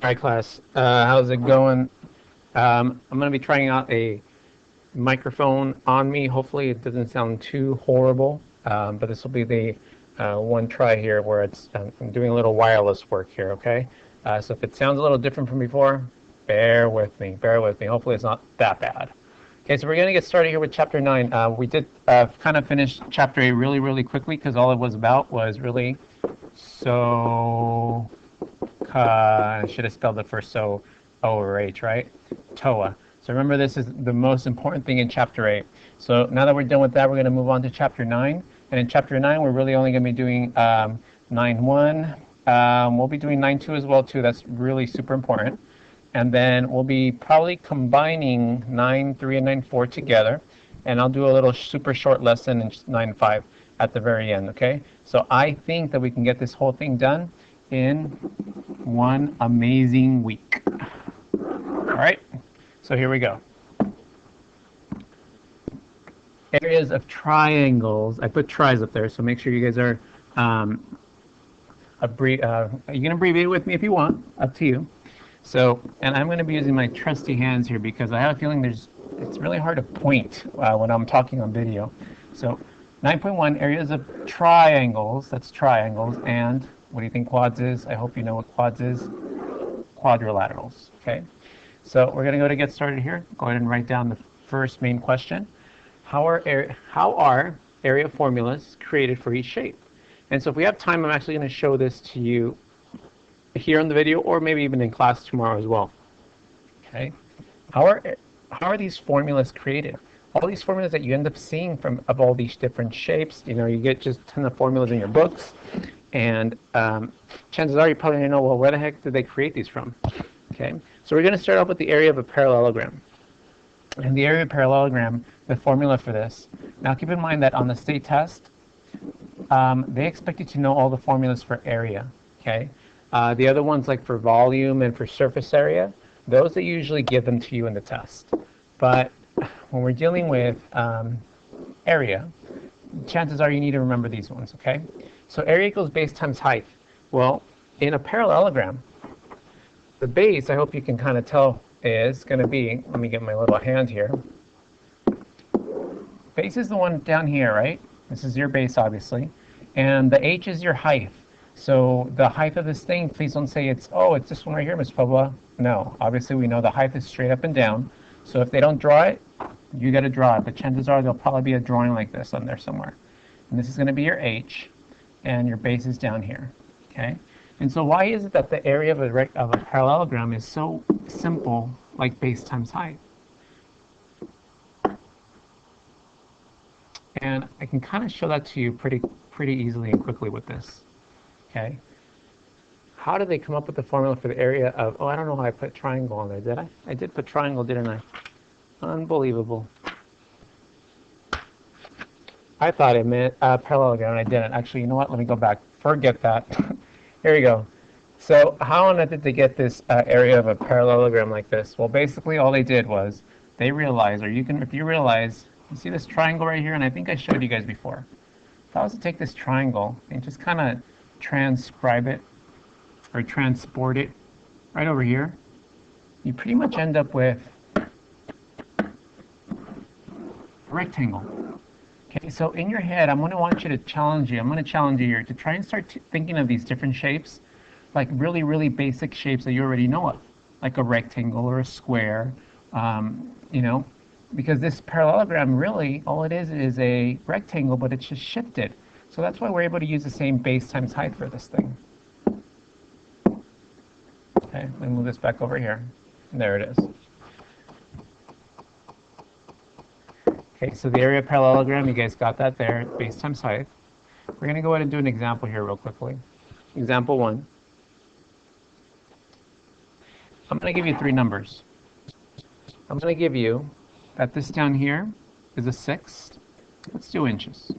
All right, class. How's it going? I'm going to be trying out a microphone on me. Hopefully, it doesn't sound too horrible. But this will be the one try here where I'm doing a little wireless work here. Okay. So if it sounds a little different from before, bear with me. Bear with me. Hopefully, it's not that bad. Okay, so we're going to get started here with chapter 9. We did kind of finish chapter 8 really, really quickly because all it was about was really so. I should have spelled it first, so O or H, right? TOA. So remember, this is the most important thing in chapter 8. So now that we're done with that, we're going to move on to chapter 9. And in chapter 9, we're really only going to be doing 9.1. We'll be doing 9.2 as well, too. That's really super important. And then we'll be probably combining 9.3 and 9.4 together. And I'll do a little super short lesson in 9.5 at the very end, okay? So I think that we can get this whole thing done in one amazing week. All right, so here we go. Areas of triangles. I put tries up there, so make sure you guys are you can abbreviate with me if you want, up to you. So, and I'm going to be using my trusty hands here because I have a feeling it's really hard to point when I'm talking on video. So 9.1, areas of triangles, that's triangles, and what do you think quads is? I hope you know what quads is. Quadrilaterals, okay? So we're going to go to get started here. Go ahead and write down the first main question. How are area formulas created for each shape? And so if we have time, I'm actually going to show this to you here on the video or maybe even in class tomorrow as well. Okay? How are these formulas created? All these formulas that you end up seeing of all these different shapes, you get just a ton of formulas in your books. And chances are you probably don't know, well, where the heck did they create these from? Okay, so we're going to start off with the area of a parallelogram. And the area of a parallelogram, the formula for this. Now keep in mind that on the state test, they expect you to know all the formulas for area. Okay, the other ones like for volume and for surface area, those they usually give them to you in the test. But when we're dealing with area, chances are you need to remember these ones, okay? So area equals base times height. Well, in a parallelogram, the base, I hope you can kind of tell, is going to be, let me get my little hand here. Base is the one down here, right? This is your base, obviously. And the h is your height. So the height of this thing, please don't say it's this one right here, Ms. Puebla. No, obviously we know the height is straight up and down. So if they don't draw it, you got to draw it. But chances are there'll probably be a drawing like this on there somewhere. And this is going to be your h, and your base is down here. Okay? And so why is it that the area of a parallelogram is so simple, like base times height? And I can kind of show that to you pretty easily and quickly with this. Okay? How did they come up with the formula for the area of, I don't know how I put triangle on there, did I? I did put triangle, didn't I? Unbelievable. I thought it meant parallelogram, and I didn't. Actually, you know what? Let me go back. Forget that. Here we go. So how on earth did they get this area of a parallelogram like this? Well, basically all they did was they realized, if you realize, you see this triangle right here, and I think I showed you guys before. If I was to take this triangle and just kind of transcribe it or transport it right over here, you pretty much end up with a rectangle. Okay, so in your head, I'm going to challenge you here to try and start thinking of these different shapes, like really, really basic shapes that you already know of, like a rectangle or a square, because this parallelogram really, all it is a rectangle, but it's just shifted. So that's why we're able to use the same base times height for this thing. Okay, let me move this back over here. There it is. Okay, so the area of parallelogram, you guys got that there, base times height. We're going to go ahead and do an example here real quickly. Example 1. I'm going to give you 3 numbers. I'm going to give you that this down here is a 1/6. Let's do inches.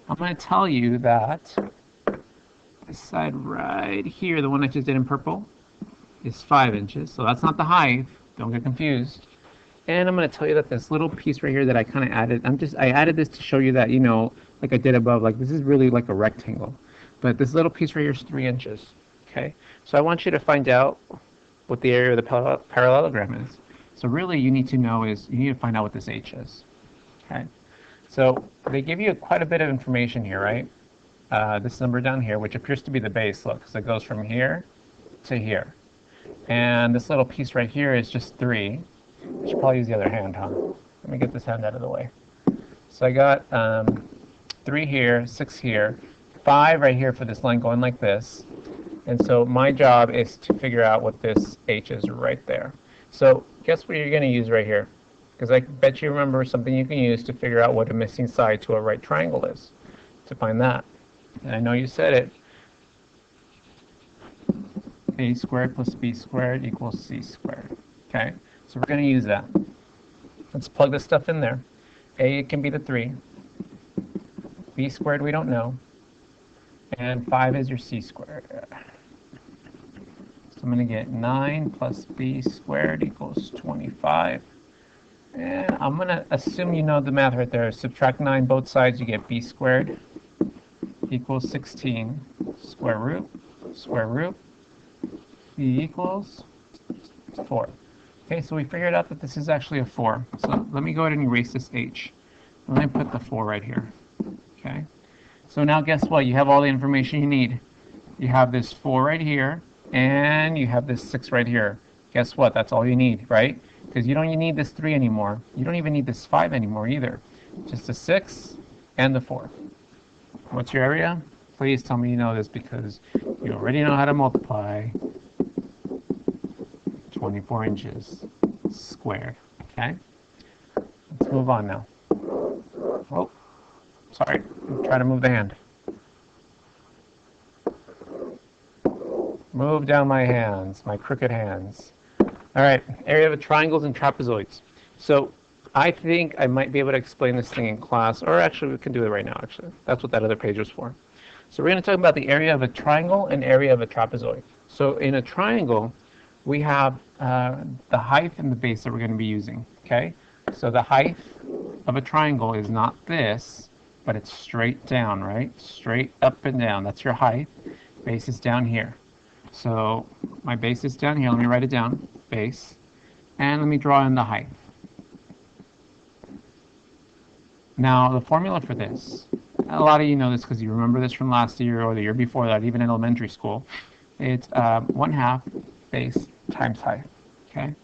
I'm going to tell you that this side right here, the one I just did in purple, is 5 inches. So that's not the height. Don't get confused. And I'm going to tell you that this little piece right here that I kind of added, I added this to show you that, like I did above, like this is really like a rectangle. But this little piece right here is 3 inches. Okay? So I want you to find out what the area of the parallelogram is. So really, you need to know is, you need to find out what this h is. Okay. So they give you quite a bit of information here, right? This number down here, which appears to be the base, look, because it goes from here to here. And this little piece right here is just 3. I should probably use the other hand, huh? Let me get this hand out of the way. So I got 3 here, 6 here, 5 right here for this line going like this. And so my job is to figure out what this h is right there. So guess what you're going to use right here? Because I bet you remember something you can use to figure out what a missing side to a right triangle is, to find that. And I know you said it. A squared plus b squared equals c squared. Okay, so we're going to use that. Let's plug this stuff in there. A can be the 3. B squared we don't know. And 5 is your c squared. So I'm going to get 9 plus b squared equals 25. And I'm going to assume you know the math right there. Subtract 9 both sides, you get b squared equals 16. Square root, b equals 4. Okay, so we figured out that this is actually a 4. So let me go ahead and erase this h. Let me put the 4 right here. Okay, so now guess what? You have all the information you need. You have this 4 right here, and you have this 6 right here. Guess what? That's all you need, right? Because you don't need this 3 anymore. You don't even need this 5 anymore either. Just the 6 and the 4. What's your area? Please tell me you know this, because you already know how to multiply 24 inches squared. Okay? Let's move on now. Oh, sorry. I'm trying to move the hand. Move down my hands, my crooked hands. All right, area of triangles and trapezoids. So I think I might be able to explain this thing in class, or actually we can do it right now, actually. That's what that other page was for. So we're going to talk about the area of a triangle and area of a trapezoid. So in a triangle, we have the height and the base that we're going to be using, okay? So the height of a triangle is not this, but it's straight down, right? Straight up and down. That's your height. Base is down here. So my base is down here. Let me write it down. Base. And let me draw in the height. Now, the formula for this, a lot of you know this because you remember this from last year or the year before that, even in elementary school. It's 1/2 base times height, okay?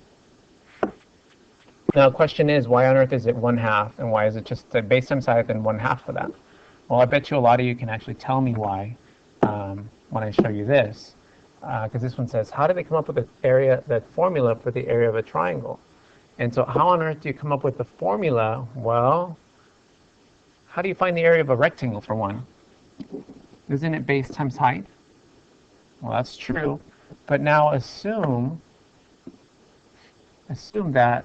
Now, the question is, why on earth is it 1/2, and why is it just the base times height and 1/2 of that? Well, I bet you a lot of you can actually tell me why when I show you this, because this one says, how do they come up with the formula for the area of a triangle? And so how on earth do you come up with the formula? Well, how do you find the area of a rectangle, for one? Isn't it base times height? Well, that's true. But now assume that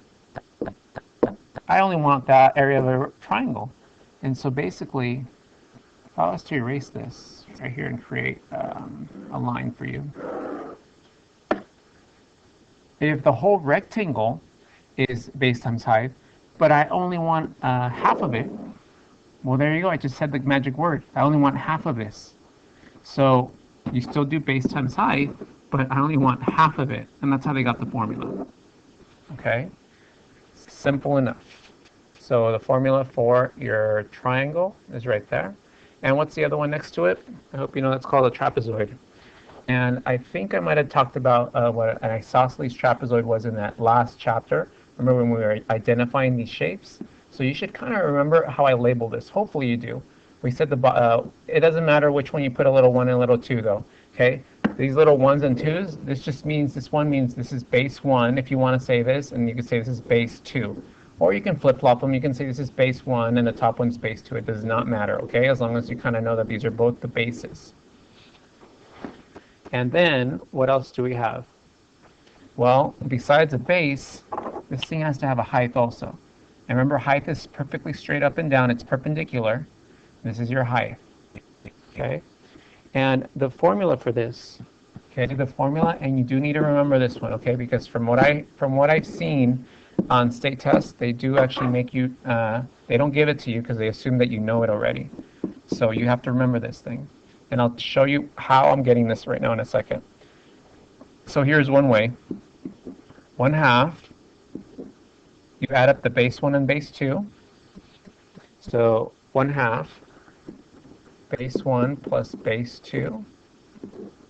I only want that area of a triangle. And so basically, if I was to erase this right here and create a line for you, if the whole rectangle is base times height, but I only want half of it, well, there you go. I just said the magic word. I only want half of this. So you still do base times height, but I only want half of it. And that's how they got the formula. Okay? Simple enough. So the formula for your triangle is right there. And what's the other one next to it? I hope you know that's called a trapezoid. And I think I might have talked about what an isosceles trapezoid was in that last chapter. Remember when we were identifying these shapes? So you should kind of remember how I labeled this. Hopefully you do. We said it doesn't matter which one you put a little 1 and a little 2 though. Okay? These little 1s and 2s, this just means, this one means this is base 1 if you want to say this, and you can say this is base 2. Or you can flip-flop them. You can say this is base 1 and the top one's base 2. It does not matter, okay? As long as you kind of know that these are both the bases. And then, what else do we have? Well, besides a base, this thing has to have a height also. And remember, height is perfectly straight up and down. It's perpendicular. This is your height, okay? And the formula for this, okay, the formula, and you do need to remember this one, okay? Because from what I've seen on state tests, they do actually make you, they don't give it to you because they assume that you know it already. So you have to remember this thing. And I'll show you how I'm getting this right now in a second. So here's one way. 1/2, you add up the base 1 and base 2. So 1/2 base 1 plus base 2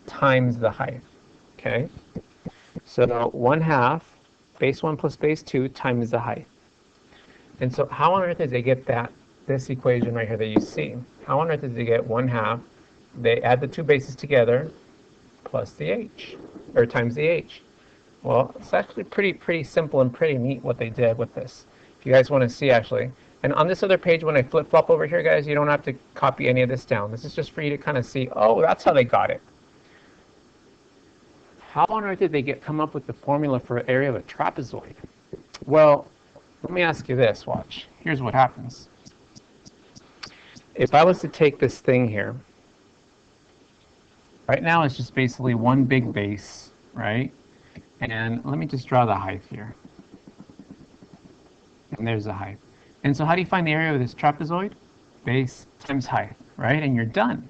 times the height. Okay? So 1/2 base 1 plus base 2 times the height. And so how on earth did they get this equation right here that you see? How on earth did they get 1/2? They add the two bases together plus the h, or times the h. Well, it's actually pretty simple and pretty neat what they did with this. If you guys want to see, actually. And on this other page, when I flip-flop over here, guys, you don't have to copy any of this down. This is just for you to kind of see, oh, that's how they got it. How on earth did they come up with the formula for area of a trapezoid? Well, let me ask you this, watch. Here's what happens. If I was to take this thing here, right now it's just basically one big base, right? And let me just draw the height here. And there's the height. And so how do you find the area of this trapezoid? Base times height, right? And you're done.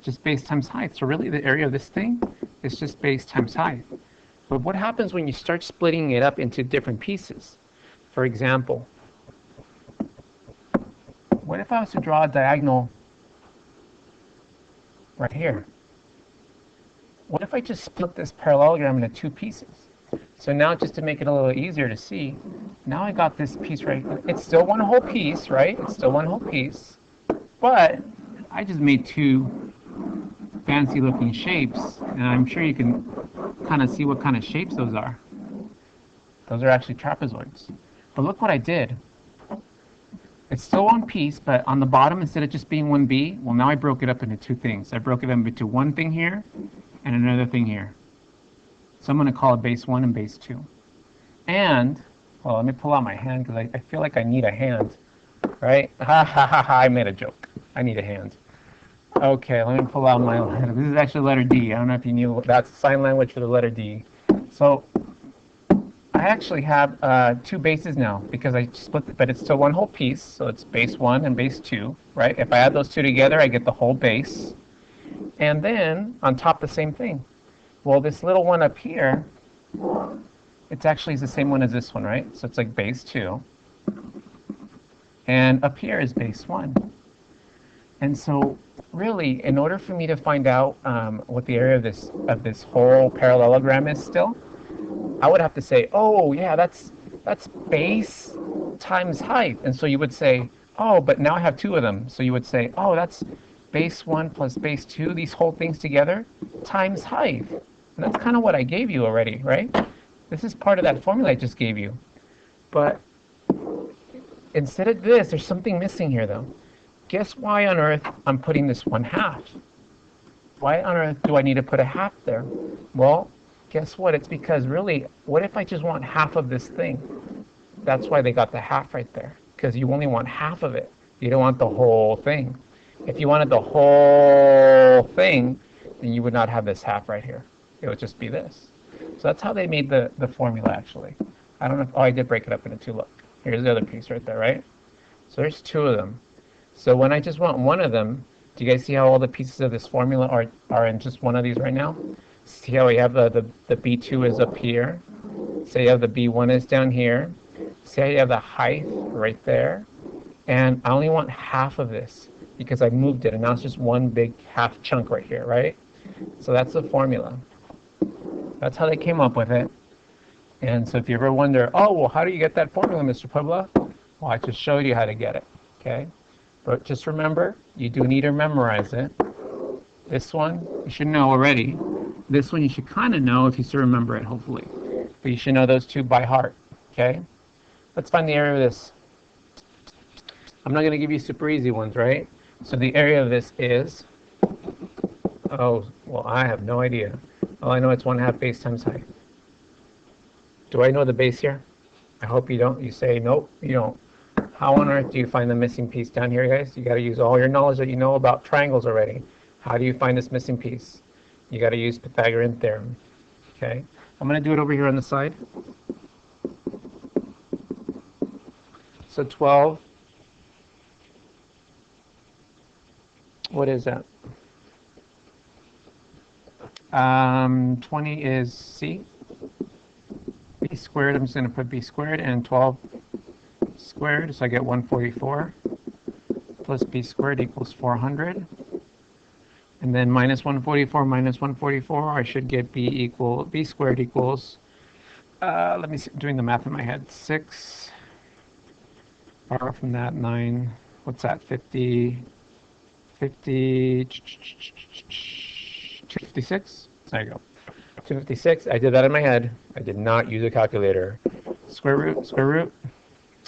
Just base times height. So really the area of this thing is just base times height. But what happens when you start splitting it up into different pieces? For example, what if I was to draw a diagonal right here? What if I just split this parallelogram into two pieces? So now, just to make it a little easier to see, now I got this piece right. It's still one whole piece, right? It's still one whole piece. But I just made two fancy looking shapes, and I'm sure you can kind of see what kind of shapes those are. Those are actually trapezoids. But look what I did. It's still one piece, but on the bottom, instead of just being one B, well, now I broke it up into two things. I broke it up into one thing here and another thing here. So I'm going to call it base 1 and base 2. And, well, let me pull out my hand because I feel like I need a hand, right? Ha ha ha ha, I made a joke. I need a hand. Okay, let me pull out my letter. This is actually letter D. I don't know if you knew that's sign language for the letter D. So I actually have two bases now because I split it, but it's still one whole piece. So it's base 1 and base 2, right? If I add those two together, I get the whole base. And then on top, the same thing. Well, this little one up here, it's actually the same one as this one, right? So it's like base 2. And up here is base 1. And so really, in order for me to find out what the area of this whole parallelogram is still, I would have to say, oh, yeah, that's base times height. And so you would say, oh, but now I have two of them. So you would say, oh, that's base 1 plus base 2, these whole things together, times height. And that's kind of what I gave you already, right? This is part of that formula I just gave you. But instead of this, there's something missing here, though. Guess why on earth I'm putting this 1/2? Why on earth do I need to put a half there? Well, guess what? It's because really, what if I just want half of this thing? That's why they got the half right there, because you only want half of it. You don't want the whole thing. If you wanted the whole thing, then you would not have this half right here. It would just be this. So that's how they made the formula, actually. I don't know if, oh, I did break it up into two. Look, here's the other piece right there, right? So there's two of them. So when I just want one of them, do you guys see how all the pieces of this formula are in just one of these right now? See how we have the B2 is up here. See how the B1 is down here. See how you have the height right there. And I only want half of this because I moved it, and now it's just one big half chunk right here, right? So that's the formula. That's how they came up with it. And so if you ever wonder, oh, well, how do you get that formula, Mr. Puebla? Well, I just showed you how to get it, okay? But just remember, you do need to memorize it. This one, you should know already. This one, you should kind of know if you still remember it, hopefully. But you should know those two by heart, okay? Let's find the area of this. I'm not going to give you super easy ones, right? So the area of this is, oh, well, I have no idea. All I know it's 1/2 base times height. Do I know the base here? I hope you don't. You say, nope, you don't. How on earth do you find the missing piece down here, guys? You got to use all your knowledge that you know about triangles already. How do you find this missing piece? You got to use Pythagorean theorem. Okay? I'm going to do it over here on the side. So 12. What is that? 20 is C. squared. I'm just going to put b squared and 12 squared, so I get 144 plus b squared equals 400. And then minus 144 minus 144, I should get b squared equals, let me see, doing the math in my head, 6, borrow from that, 9, what's that, 50, 256? There you go. 256, I did that in my head. I did not use a calculator. Square root,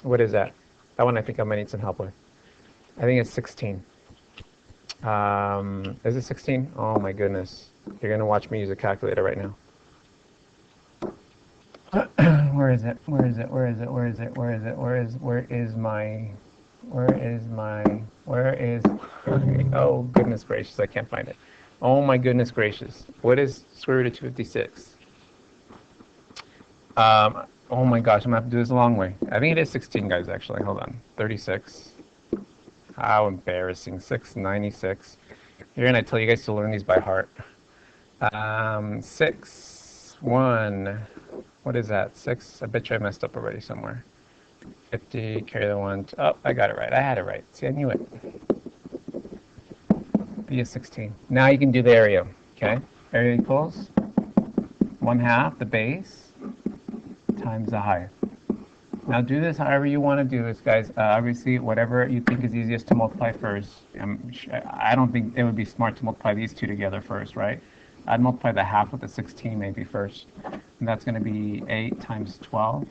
what is that? That one I think I might need some help with. I think it's 16. Is it 16? Oh my goodness. You're going to watch me use a calculator right now. Where is it? Oh goodness gracious, I can't find it. Oh my goodness gracious. What is square root of 256? Oh my gosh, I'm going to have to do this a long way. I think it is 16, guys, actually. Hold on. 36. How embarrassing. 696. Here, and I tell you guys to learn these by heart. 6, 1. What is that? 6? I bet you I messed up already somewhere. 50, carry the 1. Oh, I got it right. I had it right. See, I knew it. B is 16. Now you can do the area. Okay? Area equals 1/2 the base times the height. Now do this however you want to do this, guys. Obviously, whatever you think is easiest to multiply first. I don't think it would be smart to multiply these two together first, right? I'd multiply the half with the 16 maybe first. And that's going to be 8 times 12.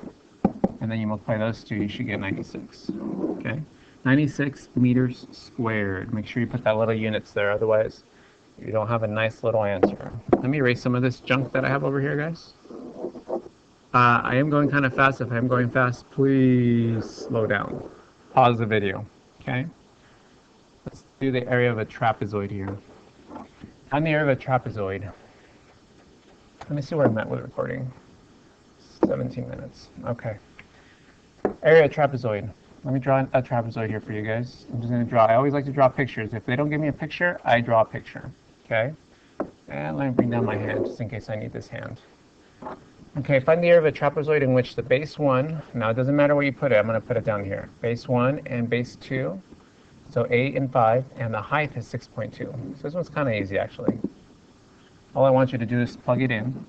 And then you multiply those two, you should get 96. Okay? 96 meters squared. Make sure you put that little units there, otherwise you don't have a nice little answer. Let me erase some of this junk that I have over here, guys. I am going kind of fast. If I'm going fast, please slow down. Pause the video, okay? Let's do the area of a trapezoid here. On the area of a trapezoid, let me see where I'm at with recording. 17 minutes, okay. Area of trapezoid. Let me draw a trapezoid here for you guys. I'm just going to draw. I always like to draw pictures. If they don't give me a picture, I draw a picture, okay? And let me bring down my hand just in case I need this hand. Okay, find the area of a trapezoid in which the base 1, now it doesn't matter where you put it, I'm going to put it down here. Base 1 and base 2, so 8 and 5, and the height is 6.2. So this one's kind of easy, actually. All I want you to do is plug it in.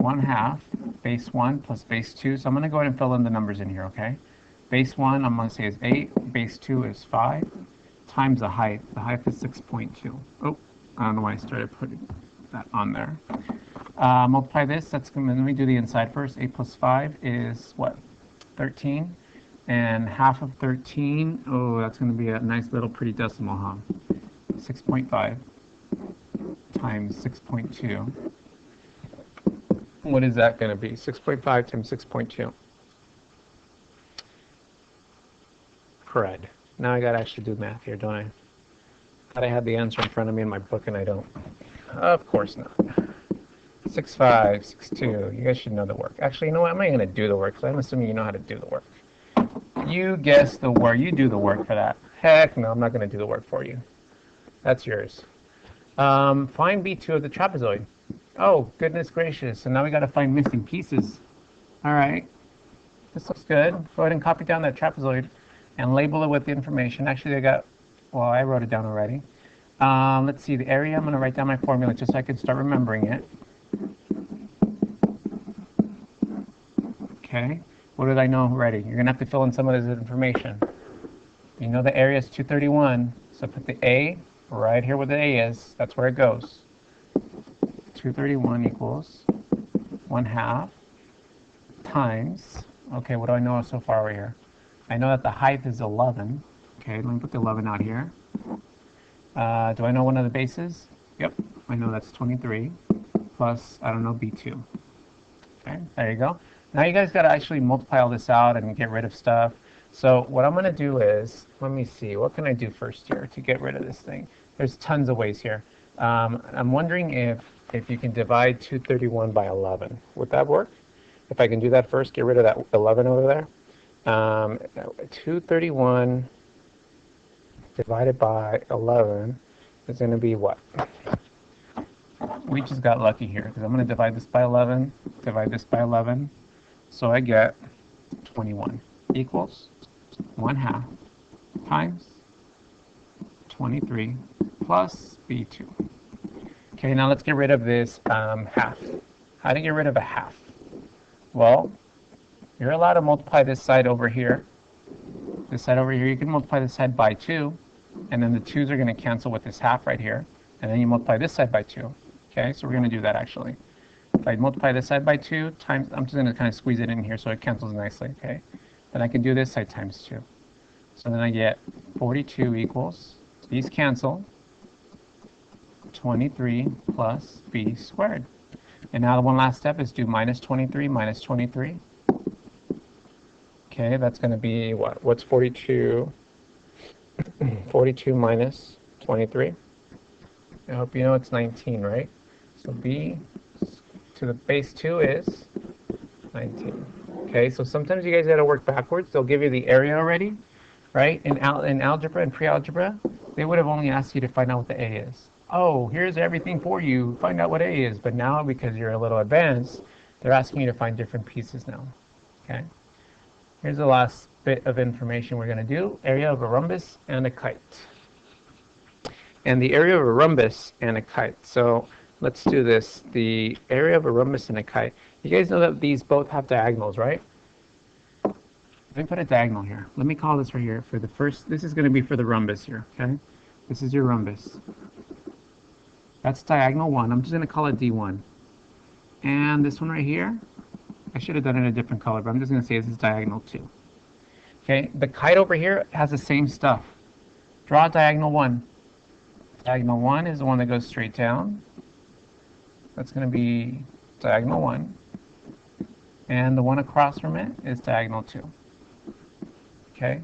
1/2 base 1 plus base 2, so I'm going to go ahead and fill in the numbers in here, okay? Base 1, I'm going to say is 8, base 2 is 5, times the height. The height is 6.2. Oh, I don't know why I started putting that on there. Multiply this, that's going to, let me do the inside first. 8 plus 5 is what? 13. And half of 13, oh, that's going to be a nice little pretty decimal, huh? 6.5 times 6.2. What is that going to be? 6.5 times 6.2. Crud. Now I got to actually do math here, don't I? Thought I had the answer in front of me in my book, and I don't. Of course not. 6.5, 6.2. You guys should know the work. Actually, you know what? I'm not going to do the work, because I'm assuming you know how to do the work. You guess the work. You do the work for that. Heck no, I'm not going to do the work for you. That's yours. Find B2 of the trapezoid. Oh, goodness gracious. So now we got to find missing pieces. All right. This looks good. Go ahead and copy down that trapezoid and label it with the information. Actually, I wrote it down already. Let's see, the area. I'm going to write down my formula just so I can start remembering it. Okay. What did I know already? You're going to have to fill in some of this information. You know the area is 231, so put the A right here where the A is. That's where it goes. 231 equals 1/2 times, okay, what do I know so far over here? I know that the height is 11. Okay, let me put the 11 out here. Do I know one of the bases? Yep, I know that's 23 plus, I don't know, B2. Okay, there you go. Now you guys got to actually multiply all this out and get rid of stuff. So what I'm going to do is, let me see, what can I do first here to get rid of this thing? There's tons of ways here. I'm wondering if you can divide 231 by 11. Would that work? If I can do that first, get rid of that 11 over there. 231 divided by 11 is going to be what? we just got lucky here because I'm going to divide this by 11, divide this by 11. So I get 21 equals 1/2 times 23 plus B2. Okay, now let's get rid of this half. How to get rid of a half? Well, you're allowed to multiply this side over here. This side over here, you can multiply this side by 2, and then the 2's are going to cancel with this half right here, and then you multiply this side by 2. Okay, so we're going to do that actually. If I multiply this side by 2 times, I'm just going to kind of squeeze it in here so it cancels nicely, okay? Then I can do this side times 2. So then I get 42 equals, these cancel, 23 plus b squared. And now the one last step is do minus 23 minus 23. Okay, that's going to be what? What's 42? 42 minus 23. I hope you know it's 19, right? So b to the base 2 is 19. Okay, so sometimes you guys got to work backwards. They'll give you the area already, right? In algebra and pre-algebra, they would have only asked you to find out what the a is. Oh, here's everything for you. Find out what a is. But now, because you're a little advanced, they're asking you to find different pieces now. Okay. Here's the last bit of information we're going to do. Area of a rhombus and a kite. And the area of a rhombus and a kite. So let's do this. The area of a rhombus and a kite. You guys know that these both have diagonals, right? Let me put a diagonal here. Let me call this right here for the first. This is going to be for the rhombus here, okay? This is your rhombus. That's diagonal 1. I'm just going to call it D1. And this one right here, I should have done it in a different color, but I'm just going to say this is diagonal 2. Okay, the kite over here has the same stuff. Draw diagonal 1. Diagonal 1 is the one that goes straight down. That's going to be diagonal 1. And the one across from it is diagonal 2. Okay,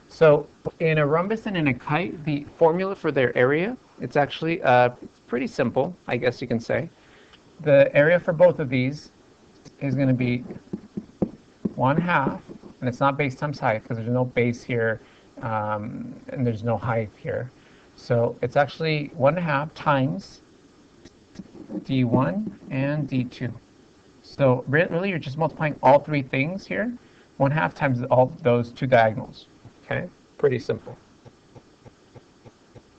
so in a rhombus and in a kite, the formula for their area, it's actually pretty simple, I guess you can say. The area for both of these is going to be 1/2, and it's not base times height because there's no base here and there's no height here. So it's actually 1/2 times D1 and D2. So really you're just multiplying all three things here, 1/2 times all those two diagonals. Okay, pretty simple.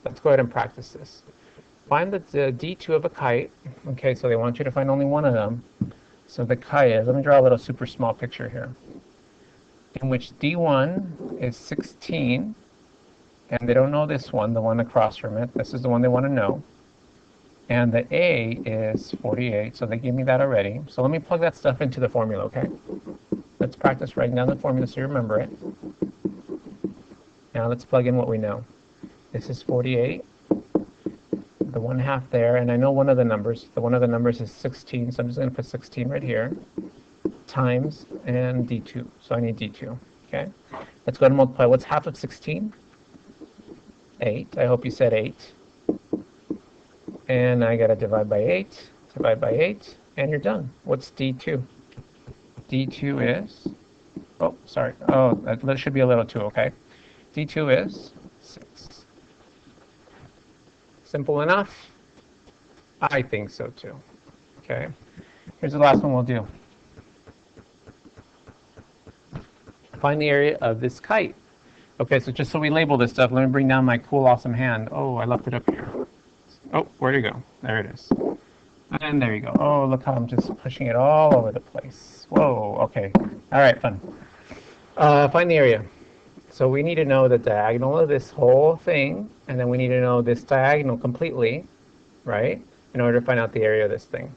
Let's go ahead and practice this. Find the D2 of a kite. Okay, so they want you to find only one of them. So the kite is, let me draw a little super small picture here, in which D1 is 16, and they don't know this one, the one across from it. This is the one they want to know. And the A is 48, so they gave me that already. So let me plug that stuff into the formula, okay? Let's practice writing down the formula so you remember it. Now let's plug in what we know. This is 48, the 1/2 there, and I know one of the numbers. The one of the numbers is 16, so I'm just going to put 16 right here, times, and D2. So I need D2, okay? Let's go ahead and multiply. What's half of 16? 8. I hope you said 8. And I got to divide by 8, and you're done. What's D2? D2 is, oh, sorry. Oh, that should be a little 2, okay? D2 is 6. Simple enough? I think so too. Okay. Here's the last one we'll do. Find the area of this kite. Okay, so just so we label this stuff, let me bring down my cool, awesome hand. Oh, I left it up here. Oh, where'd it go? There it is. And there you go. Oh, look how I'm just pushing it all over the place. Whoa, okay. All right, fun. Find the area. So we need to know the diagonal of this whole thing, and then we need to know this diagonal completely, right, in order to find out the area of this thing.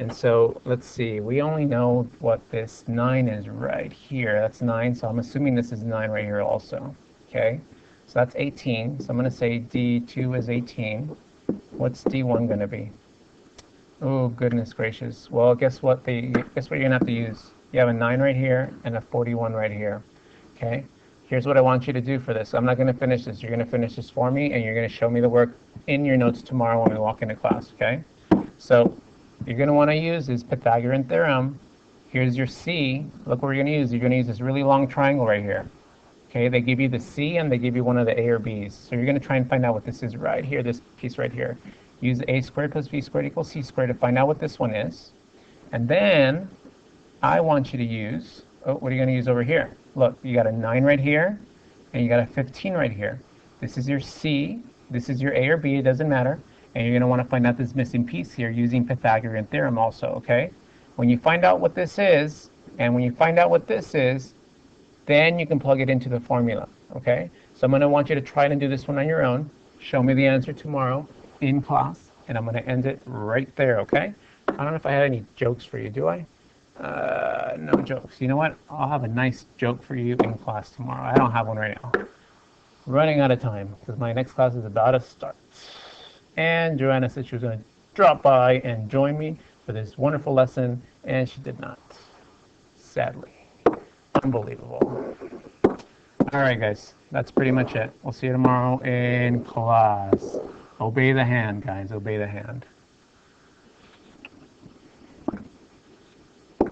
And so let's see, we only know what this 9 is right here. That's 9, so I'm assuming this is 9 right here also, okay? So that's 18, so I'm going to say D2 is 18. What's D1 going to be? Oh, goodness gracious. Well, guess what you're going to have to use? You have a 9 right here and a 41 right here, okay? Here's what I want you to do for this. I'm not going to finish this. You're going to finish this for me, and you're going to show me the work in your notes tomorrow when we walk into class, okay? So you're going to want to use is Pythagorean theorem. Here's your C. Look what you're going to use. You're going to use this really long triangle right here. Okay, they give you the C, and they give you one of the A or B's. So you're going to try and find out what this is right here, this piece right here. use a squared plus b squared equals c squared to find out what this one is. And then I want you to use, oh, what are you going to use over here? Look, you got a 9 right here, and you got a 15 right here. This is your C, this is your A or B, it doesn't matter. And you're going to want to find out this missing piece here using Pythagorean theorem also, okay? When you find out what this is, and when you find out what this is, then you can plug it into the formula, okay? So I'm going to want you to try and do this one on your own. Show me the answer tomorrow in class, and I'm going to end it right there, okay? I don't know if I had any jokes for you, do I? No jokes. You know what? I'll have a nice joke for you in class tomorrow. I don't have one right now. Running out of time because my next class is about to start. And Joanna said she was going to drop by and join me for this wonderful lesson, and she did not. Sadly. Unbelievable. All right, guys. That's pretty much it. We'll see you tomorrow in class. Obey the hand, guys. Obey the hand.